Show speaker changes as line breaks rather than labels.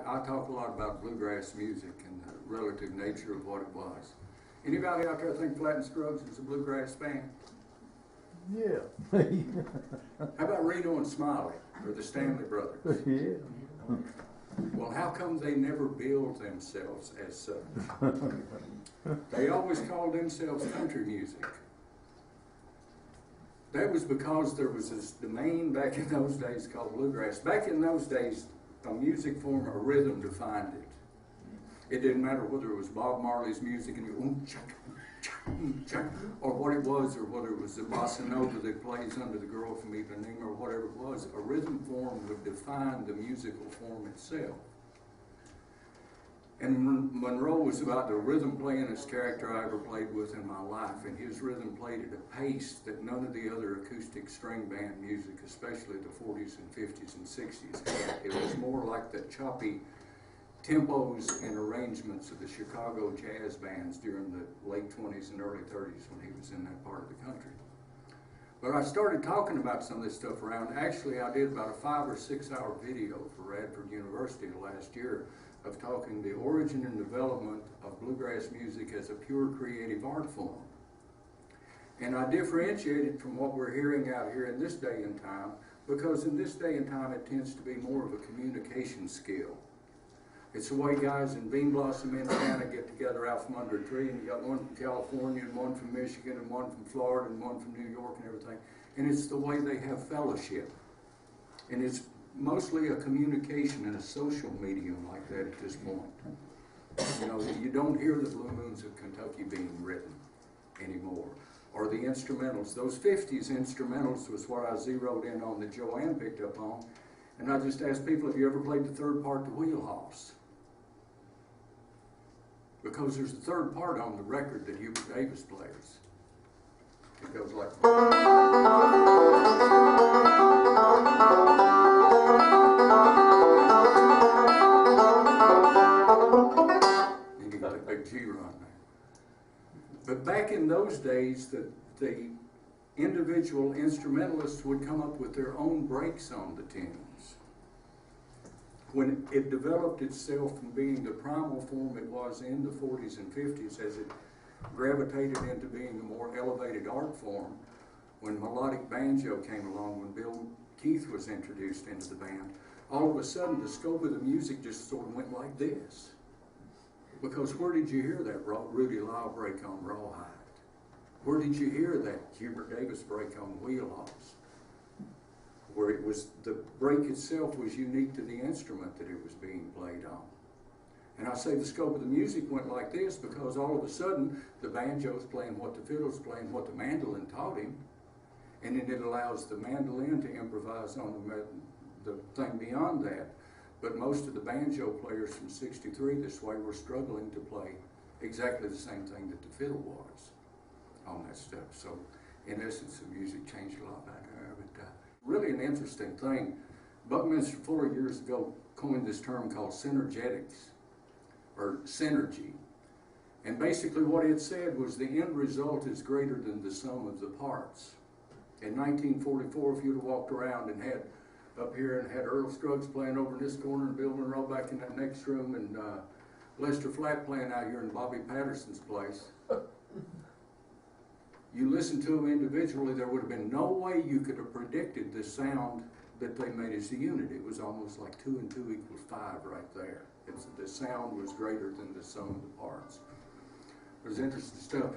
I talk a lot about bluegrass music and the relative nature of what it was. Anybody out there think Flatt and Scruggs is a bluegrass band?
Yeah.
How about Reno and Smiley, or the Stanley Brothers?
Yeah.
Well, how come they never billed themselves as such? They always called themselves country music. That was because there was this domain back in those days called bluegrass. Back in those days, a music form, a rhythm defined it. It didn't matter whether it was Bob Marley's music and or what it was, or whether it was the bossa nova that plays under the Girl from Ipanema, or whatever it was. A rhythm form would define the musical form itself. And Monroe was about the rhythm playingest character I ever played with in my life, and his rhythm played at a pace that none of the other acoustic string band music, especially the 40s and 50s and 60s, had. It was more like the choppy tempos and arrangements of the Chicago jazz bands during the late 20s and early 30s when he was in that part of the country. But I started talking about some of this stuff around. Actually, I did about a 5 or 6 hour video for Radford University last year of talking the origin and development of bluegrass music as a pure creative art form. And I differentiated from what we're hearing out here in this day and time, because in this day and time it tends to be more of a communication skill. It's the way guys in Bean Blossom, Indiana get together out from under a tree, and you got one from California and one from Michigan and one from Florida and one from New York and everything. And it's the way they have fellowship. And it's mostly a communication and a social medium like that at this point. You know, you don't hear the Blue Moons of Kentucky being written anymore. Or the instrumentals. Those 50s instrumentals was what I zeroed in on that Joanne picked up on. And I just asked people, have you ever played the third part, the wheelhouse? Because there's a third part on the record that Hubert Davis plays. It goes like... And you got a big G run there. But back in those days, the individual instrumentalists would come up with their own breaks on the tunes. When it developed itself from being the primal form it was in the 40s and 50s, as it gravitated into being a more elevated art form, when melodic banjo came along, when Bill Keith was introduced into the band, all of a sudden the scope of the music just sort of went like this. Because where did you hear that Rudy Lyle break on Rawhide? Where did you hear that Hubert Davis break on Wheelhouse? Where it was, the break itself was unique to the instrument that it was being played on. And I say the scope of the music went like this because all of a sudden the banjo's playing what the fiddle's playing, what the mandolin taught him, and then it allows the mandolin to improvise on the thing beyond that. But most of the banjo players from '63 this way were struggling to play exactly the same thing that the fiddle was on that stuff. So in essence, the music changed a lot back there. But really an interesting thing. Buckminster Fuller years ago coined this term called synergetics, or synergy. And basically what it said was the end result is greater than the sum of the parts. In 1944, if you'd have walked around and had up here and had Earl Scruggs playing over in this corner and Bill Monroe back in that next room and Lester Flatt playing out here in Bobby Patterson's place, you listen to them individually, there would have been no way you could have predicted the sound that they made as a unit. It was almost like 2 and 2 equals 5 right there. The sound was greater than the sum of the parts. It was interesting stuff.